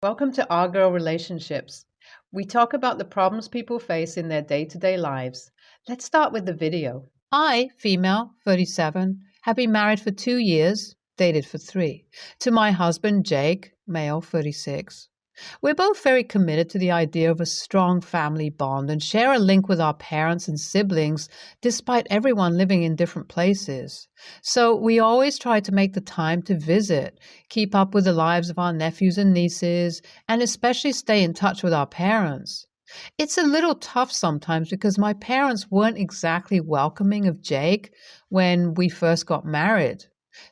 Welcome to Our Girl Relationships. We talk about the problems people face in their day-to-day lives. Let's start with the video. I, female, 37, have been married for 2 years, dated for 3, to my husband, Jake, male, 36. We're both very committed to the idea of a strong family bond and share a link with our parents and siblings despite everyone living in different places. So we always try to make the time to visit, keep up with the lives of our nephews and nieces, and especially stay in touch with our parents. It's a little tough sometimes because my parents weren't exactly welcoming of Jake when we first got married.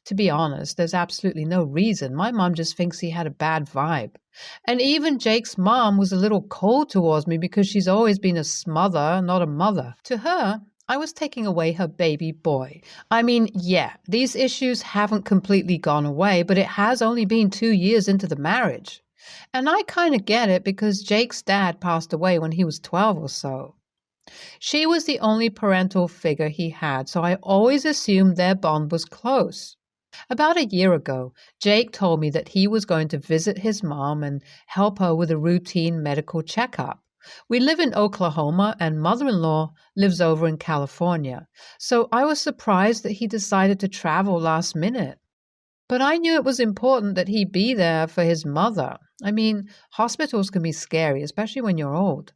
To be honest, there's absolutely no reason. My mom just thinks he had a bad vibe. And even Jake's mom was a little cold towards me because she's always been a smother, not a mother. To her, I was taking away her baby boy. I mean, yeah, these issues haven't completely gone away, but it has only been 2 years into the marriage. And I kind of get it because Jake's dad passed away when he was 12 or so. She was the only parental figure he had, so I always assumed their bond was close. About a year ago, Jake told me that he was going to visit his mom and help her with a routine medical checkup. We live in Oklahoma and mother-in-law lives over in California, so I was surprised that he decided to travel last minute. But I knew it was important that he be there for his mother. I mean, hospitals can be scary, especially when you're old.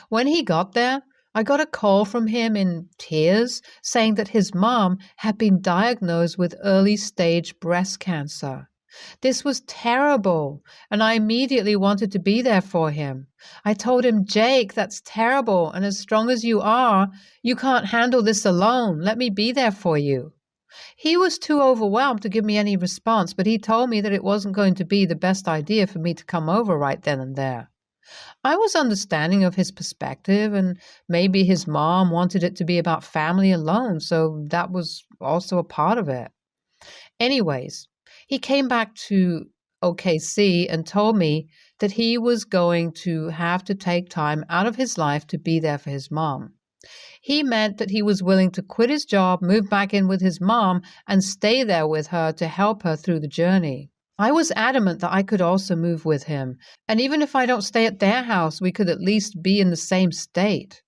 When he got there, I got a call from him in tears saying that his mom had been diagnosed with early stage breast cancer. This was terrible, and I immediately wanted to be there for him. I told him, Jake, that's terrible, and as strong as you are, you can't handle this alone. Let me be there for you. He was too overwhelmed to give me any response, but he told me that it wasn't going to be the best idea for me to come over right then and there. I was understanding of his perspective, and maybe his mom wanted it to be about family alone, so that was also a part of it. Anyways, he came back to OKC and told me that he was going to have to take time out of his life to be there for his mom. He meant that he was willing to quit his job, move back in with his mom, and stay there with her to help her through the journey. I was adamant that I could also move with him, and even if I don't stay at their house, we could at least be in the same state.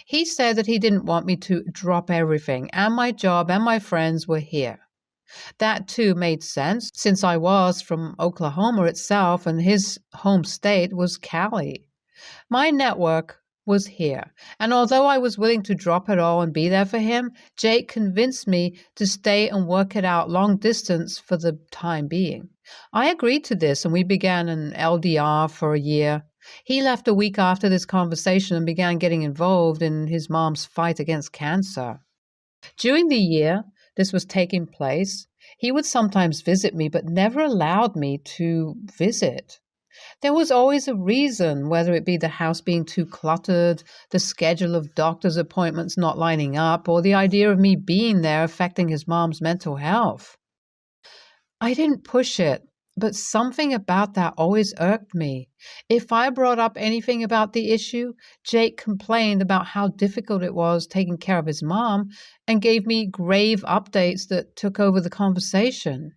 He said that he didn't want me to drop everything, and my job and my friends were here. That too made sense, since I was from Oklahoma itself, and his home state was Cali. My network was here, and although I was willing to drop it all and be there for him, Jake convinced me to stay and work it out long distance for the time being. I agreed to this, and we began an LDR for a year. He left a week after this conversation and began getting involved in his mom's fight against cancer. During the year this was taking place, he would sometimes visit me, but never allowed me to visit. There was always a reason, whether it be the house being too cluttered, the schedule of doctor's appointments not lining up, or the idea of me being there affecting his mom's mental health. I didn't push it, but something about that always irked me. If I brought up anything about the issue, Jake complained about how difficult it was taking care of his mom and gave me grave updates that took over the conversation.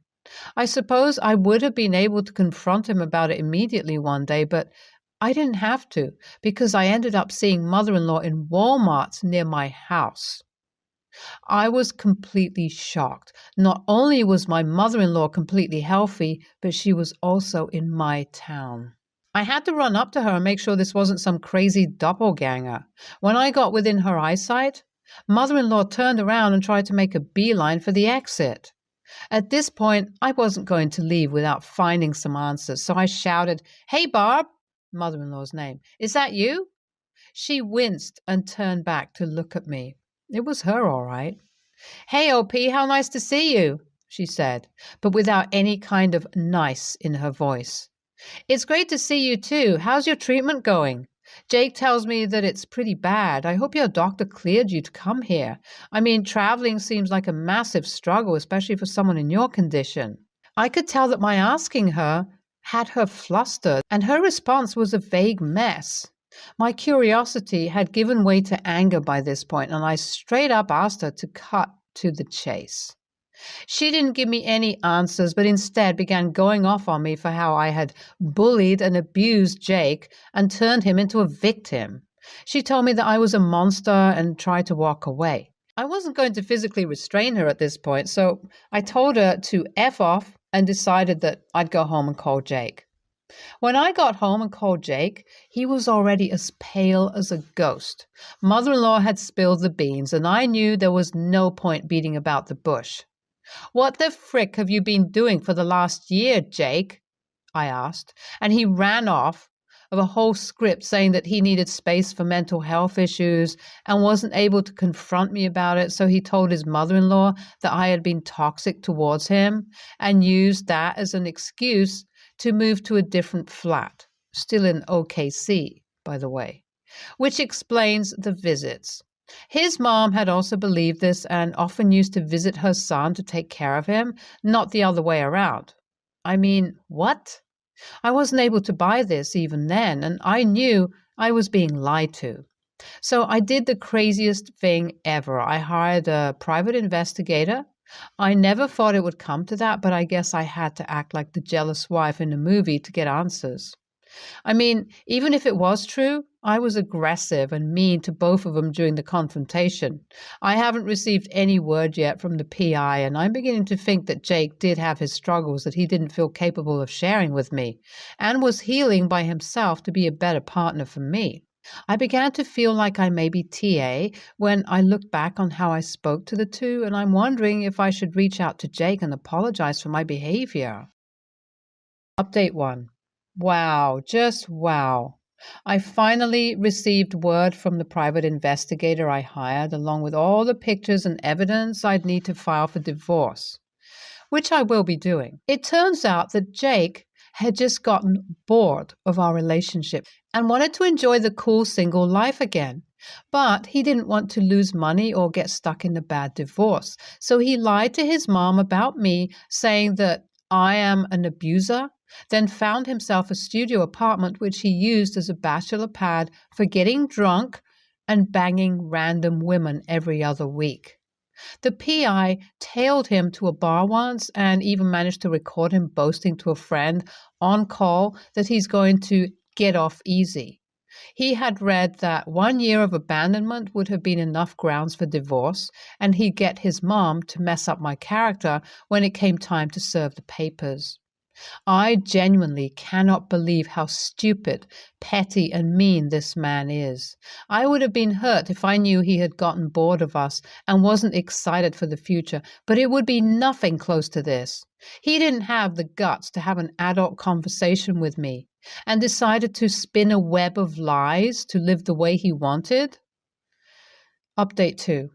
I suppose I would have been able to confront him about it immediately one day, but I didn't have to because I ended up seeing mother-in-law in Walmart near my house. I was completely shocked. Not only was my mother-in-law completely healthy, but she was also in my town. I had to run up to her and make sure this wasn't some crazy doppelganger. When I got within her eyesight, mother-in-law turned around and tried to make a beeline for the exit. At this point, I wasn't going to leave without finding some answers, so I shouted, "Hey, Barb," mother-in-law's name, "is that you?" She winced and turned back to look at me. It was her, all right. "Hey, OP, how nice to see you," she said, but without any kind of nice in her voice. "It's great to see you too. How's your treatment going? Jake tells me that it's pretty bad. I hope your doctor cleared you to come here. I mean, traveling seems like a massive struggle, especially for someone in your condition." I could tell that my asking her had her flustered, and her response was a vague mess. My curiosity had given way to anger by this point, and I straight up asked her to cut to the chase. She didn't give me any answers, but instead began going off on me for how I had bullied and abused Jake and turned him into a victim. She told me that I was a monster and tried to walk away. I wasn't going to physically restrain her at this point, so I told her to F off and decided that I'd go home and call Jake. When I got home and called Jake, he was already as pale as a ghost. Mother-in-law had spilled the beans, and I knew there was no point beating about the bush. "What the frick have you been doing for the last year, Jake?" I asked, and he ran off of a whole script saying that he needed space for mental health issues and wasn't able to confront me about it, so he told his mother-in-law that I had been toxic towards him and used that as an excuse to move to a different flat, still in OKC, by the way, which explains the visits. His mom had also believed this and often used to visit her son to take care of him, not the other way around. I mean, what? I wasn't able to buy this even then, and I knew I was being lied to. So I did the craziest thing ever. I hired a private investigator. I never thought it would come to that, but I guess I had to act like the jealous wife in the movie to get answers. I mean, even if it was true, I was aggressive and mean to both of them during the confrontation. I haven't received any word yet from the PI, and I'm beginning to think that Jake did have his struggles that he didn't feel capable of sharing with me, and was healing by himself to be a better partner for me. I began to feel like I may be TA when I looked back on how I spoke to the two, and I'm wondering if I should reach out to Jake and apologize for my behavior. Update 1. Wow, just wow. I finally received word from the private investigator I hired, along with all the pictures and evidence I'd need to file for divorce, which I will be doing. It turns out that Jake had just gotten bored of our relationship and wanted to enjoy the cool single life again. But he didn't want to lose money or get stuck in a bad divorce. So he lied to his mom about me, saying that I am an abuser, then found himself a studio apartment which he used as a bachelor pad for getting drunk and banging random women every other week. The PI tailed him to a bar once and even managed to record him boasting to a friend on call that he's going to get off easy. He had read that 1 year of abandonment would have been enough grounds for divorce, and he'd get his mom to mess up my character when it came time to serve the papers. I genuinely cannot believe how stupid, petty, and mean this man is. I would have been hurt if I knew he had gotten bored of us and wasn't excited for the future, but it would be nothing close to this. He didn't have the guts to have an adult conversation with me and decided to spin a web of lies to live the way he wanted. Update 2.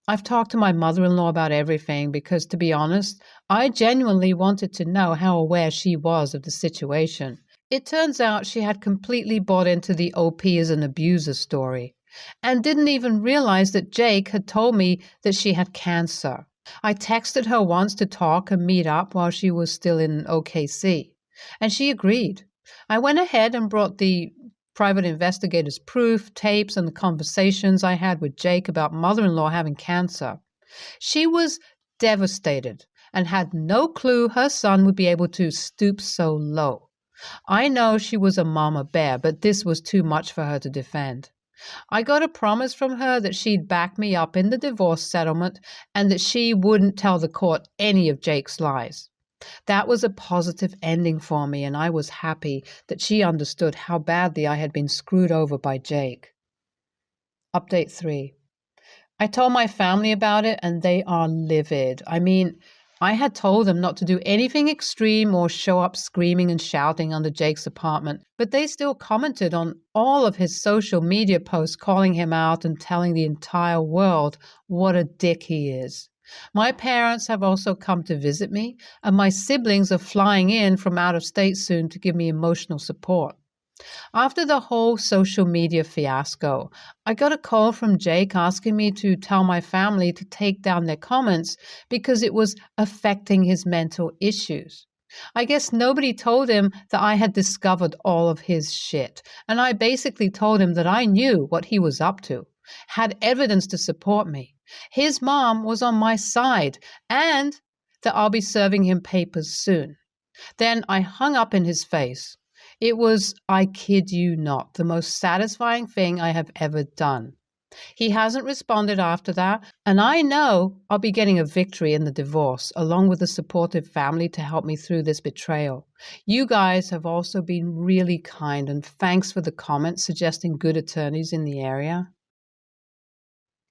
I've talked to my mother-in-law about everything because, to be honest, I genuinely wanted to know how aware she was of the situation. It turns out she had completely bought into the OP as an abuser story and didn't even realize that Jake had told me that she had cancer. I texted her once to talk and meet up while she was still in OKC, and she agreed. I went ahead and brought the private investigator's proof, tapes, and the conversations I had with Jake about mother-in-law having cancer. She was devastated and had no clue her son would be able to stoop so low. I know she was a mama bear, but this was too much for her to defend. I got a promise from her that she'd back me up in the divorce settlement and that she wouldn't tell the court any of Jake's lies. That was a positive ending for me, and I was happy that she understood how badly I had been screwed over by Jake. Update 3. I told my family about it, and they are livid. I mean, I had told them not to do anything extreme or show up screaming and shouting under Jake's apartment, but they still commented on all of his social media posts calling him out and telling the entire world what a dick he is. My parents have also come to visit me, and my siblings are flying in from out of state soon to give me emotional support. After the whole social media fiasco, I got a call from Jake asking me to tell my family to take down their comments because it was affecting his mental issues. I guess nobody told him that I had discovered all of his shit, and I basically told him that I knew what he was up to, had evidence to support me. His mom was on my side, and that I'll be serving him papers soon. Then I hung up in his face. It was, I kid you not, the most satisfying thing I have ever done. He hasn't responded after that, and I know I'll be getting a victory in the divorce, along with a supportive family to help me through this betrayal. You guys have also been really kind, and thanks for the comments suggesting good attorneys in the area.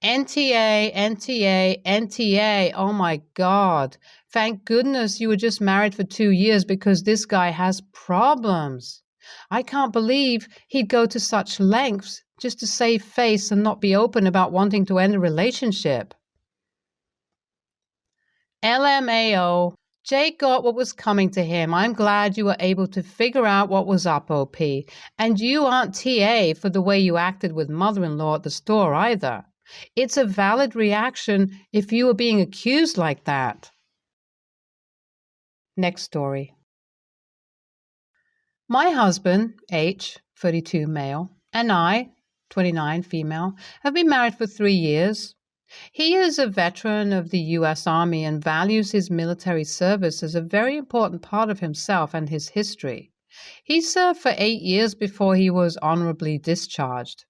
NTA, NTA, NTA. Oh my God. Thank goodness you were just married for 2 years because this guy has problems. I can't believe he'd go to such lengths just to save face and not be open about wanting to end a relationship. LMAO. Jake got what was coming to him. I'm glad you were able to figure out what was up, OP. And you aren't TA for the way you acted with mother-in-law at the store either. It's a valid reaction if you were being accused like that. Next story. My husband, H, 32 male, and I, 29 female, have been married for 3 years. He is a veteran of the U.S. Army and values his military service as a very important part of himself and his history. He served for 8 years before he was honorably discharged.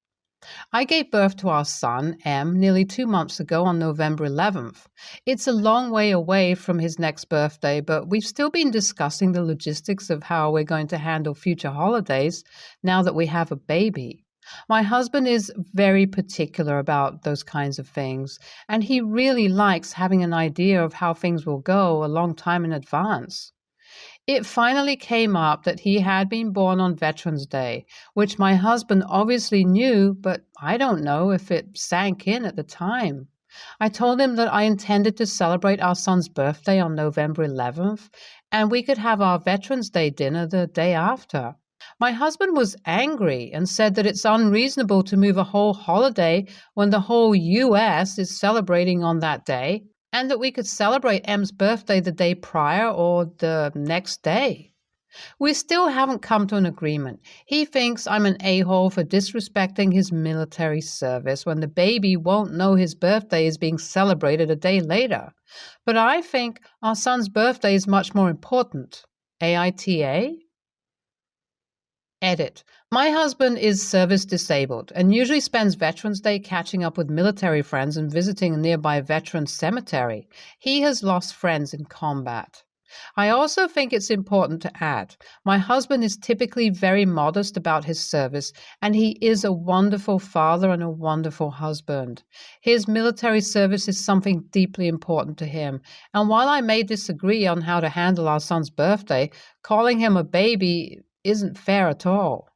I gave birth to our son, M, nearly 2 months ago on November 11th. It's a long way away from his next birthday, but we've still been discussing the logistics of how we're going to handle future holidays now that we have a baby. My husband is very particular about those kinds of things, and he really likes having an idea of how things will go a long time in advance. It finally came up that he had been born on Veterans Day, which my husband obviously knew, but I don't know if it sank in at the time. I told him that I intended to celebrate our son's birthday on November 11th, and we could have our Veterans Day dinner the day after. My husband was angry and said that it's unreasonable to move a whole holiday when the whole U.S. is celebrating on that day, and that we could celebrate M's birthday the day prior or the next day. We still haven't come to an agreement. He thinks I'm an a-hole for disrespecting his military service when the baby won't know his birthday is being celebrated a day later. But I think our son's birthday is much more important. AITA? Edit. My husband is service disabled and usually spends Veterans Day catching up with military friends and visiting a nearby veterans cemetery. He has lost friends in combat. I also think it's important to add, my husband is typically very modest about his service, and he is a wonderful father and a wonderful husband. His military service is something deeply important to him, and while I may disagree on how to handle our son's birthday, calling him a baby isn't fair at all.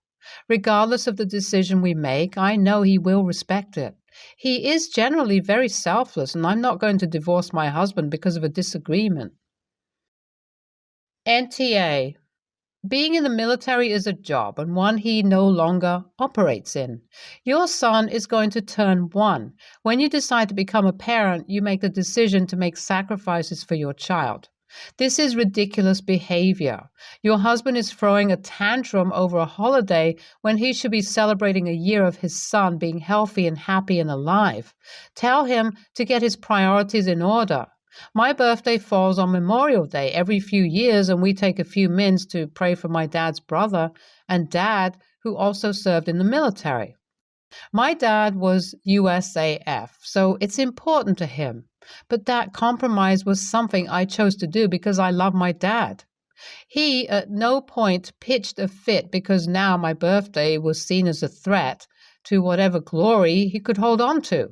Regardless of the decision we make, I know he will respect it. He is generally very selfless, and I'm not going to divorce my husband because of a disagreement. NTA. Being in the military is a job, and one he no longer operates in. Your son is going to turn 1. When you decide to become a parent, you make the decision to make sacrifices for your child. This is ridiculous behavior. Your husband is throwing a tantrum over a holiday when he should be celebrating a year of his son being healthy and happy and alive. Tell him to get his priorities in order. My birthday falls on Memorial Day every few years, and we take a few minutes to pray for my dad's brother and dad, who also served in the military. My dad was USAF, so it's important to him. But that compromise was something I chose to do because I love my dad. He at no point pitched a fit because now my birthday was seen as a threat to whatever glory he could hold on to.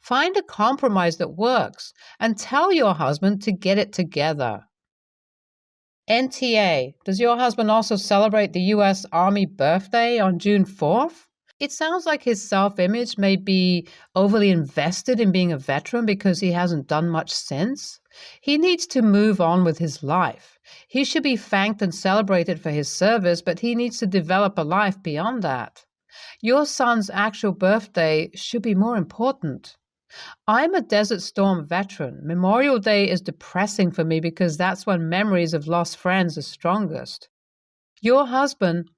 Find a compromise that works and tell your husband to get it together. NTA. Does your husband also celebrate the U.S. Army birthday on June 4th? It sounds like his self-image may be overly invested in being a veteran because he hasn't done much since. He needs to move on with his life. He should be thanked and celebrated for his service, but he needs to develop a life beyond that. Your son's actual birthday should be more important. I'm a Desert Storm veteran. Memorial Day is depressing for me because that's when memories of lost friends are strongest. Your husband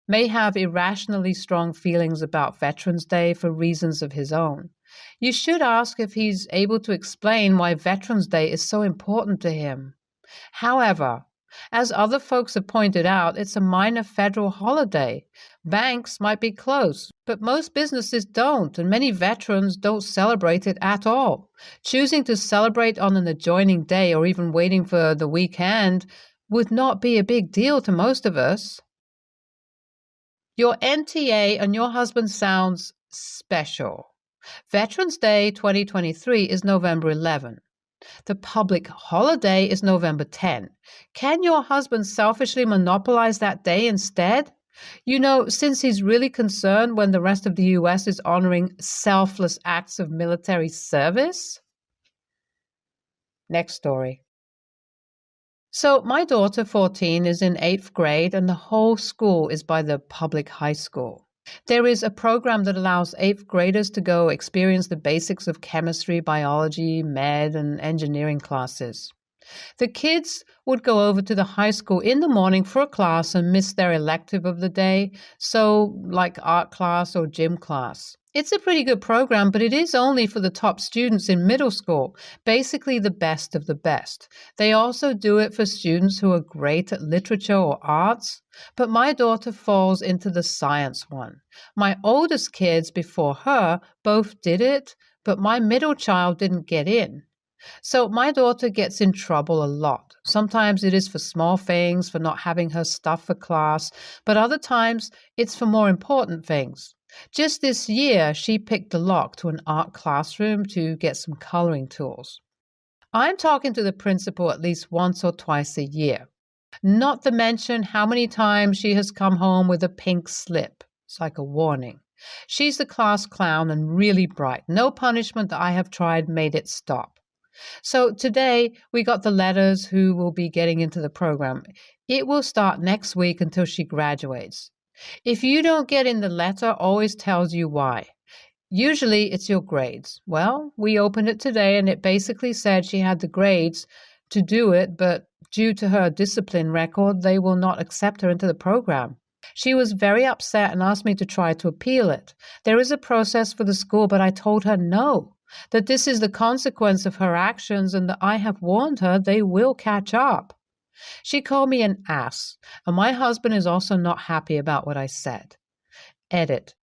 may have irrationally strong feelings about Veterans Day for reasons of his own. You should ask if he's able to explain why Veterans Day is so important to him. However, as other folks have pointed out, it's a minor federal holiday. Banks might be closed, but most businesses don't, and many veterans don't celebrate it at all. Choosing to celebrate on an adjoining day or even waiting for the weekend would not be a big deal to most of us. Your NTA and your husband sounds special. Veterans Day 2023 is November 11. The public holiday is November 10. Can your husband selfishly monopolize that day instead? You know, since he's really concerned when the rest of the U.S. is honoring selfless acts of military service? Next story. So my daughter, 14, is in 8th grade, and the whole school is by the public high school. There is a program that allows 8th graders to go experience the basics of chemistry, biology, med, and engineering classes. The kids would go over to the high school in the morning for a class and miss their elective of the day, so like art class or gym class. It's a pretty good program, but it is only for the top students in middle school, basically the best of the best. They also do it for students who are great at literature or arts, but my daughter falls into the science one. My oldest kids before her both did it, but my middle child didn't get in. So my daughter gets in trouble a lot. Sometimes it is for small things, for not having her stuff for class, but other times it's for more important things. Just this year, she picked the lock to an art classroom to get some coloring tools. I'm talking to the principal at least once or twice a year, not to mention how many times she has come home with a pink slip. It's like a warning. She's the class clown and really bright. No punishment that I have tried made it stop. So today we got the letters who will be getting into the program. It will start next week until she graduates. If you don't get in, the letter always tells you why. Usually it's your grades. Well, we opened it today and it basically said she had the grades to do it, but due to her discipline record, they will not accept her into the program. She was very upset and asked me to try to appeal it. There is a process for the school, but I told her no, that this is the consequence of her actions and that I have warned her they will catch up. She called me an ass, and my husband is also not happy about what I said. Edit.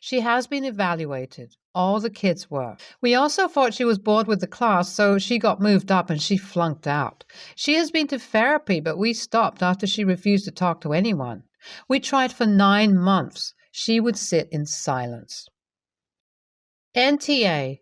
She has been evaluated. All the kids were. We also thought she was bored with the class, so she got moved up and she flunked out. She has been to therapy, but we stopped after she refused to talk to anyone. We tried for 9 months. She would sit in silence. NTA.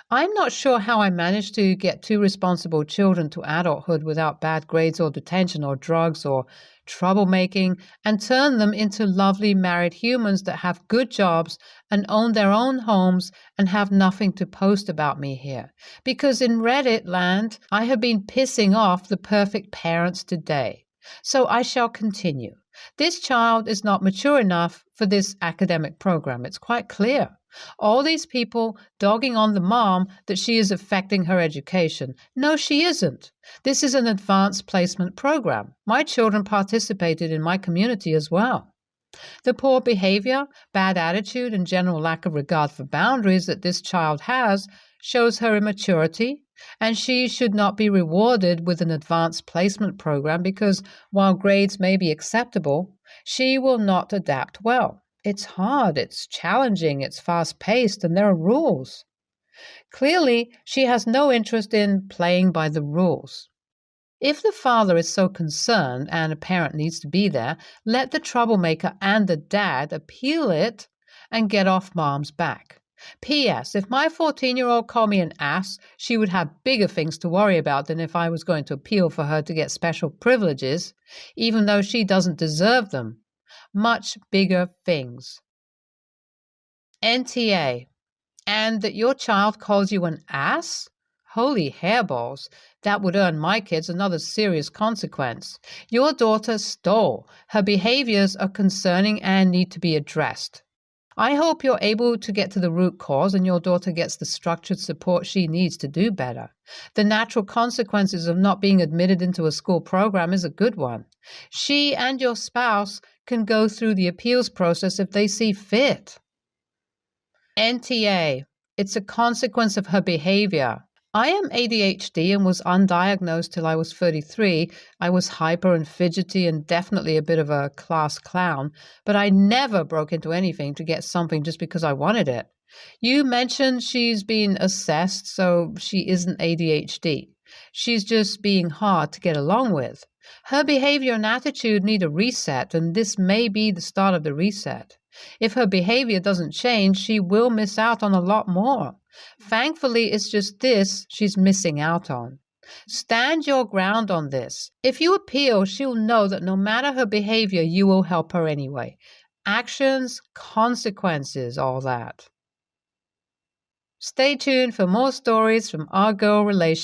I'm not sure how I managed to get 2 responsible children to adulthood without bad grades or detention or drugs or troublemaking and turn them into lovely married humans that have good jobs and own their own homes and have nothing to post about me here. Because in Reddit land, I have been pissing off the perfect parents today. So I shall continue. This child is not mature enough for this academic program. It's quite clear. All these people dogging on the mom that she is affecting her education. No, she isn't. This is an advanced placement program. My children participated in my community as well. The poor behavior, bad attitude, and general lack of regard for boundaries that this child has shows her immaturity, and she should not be rewarded with an advanced placement program because while grades may be acceptable, she will not adapt well. It's hard, it's challenging, it's fast-paced, and there are rules. Clearly, she has no interest in playing by the rules. If the father is so concerned and a parent needs to be there, let the troublemaker and the dad appeal it and get off mom's back. P.S. If my 14-year-old called me an ass, she would have bigger things to worry about than if I was going to appeal for her to get special privileges, even though she doesn't deserve them. Much bigger things. NTA. And that your child calls you an ass? Holy hairballs. That would earn my kids another serious consequence. Your daughter stole. Her behaviors are concerning and need to be addressed. I hope you're able to get to the root cause and your daughter gets the structured support she needs to do better. The natural consequences of not being admitted into a school program is a good one. She and your spouse can go through the appeals process if they see fit. NTA. It's a consequence of her behavior. I am ADHD and was undiagnosed till I was 33. I was hyper and fidgety and definitely a bit of a class clown, but I never broke into anything to get something just because I wanted it. You mentioned she's been assessed, so she isn't ADHD. She's just being hard to get along with. Her behavior and attitude need a reset, and this may be the start of the reset. If her behavior doesn't change, she will miss out on a lot more. Thankfully, it's just this she's missing out on. Stand your ground on this. If you appeal, she'll know that no matter her behavior, you will help her anyway. Actions, consequences, all that. Stay tuned for more stories from our girl relationship.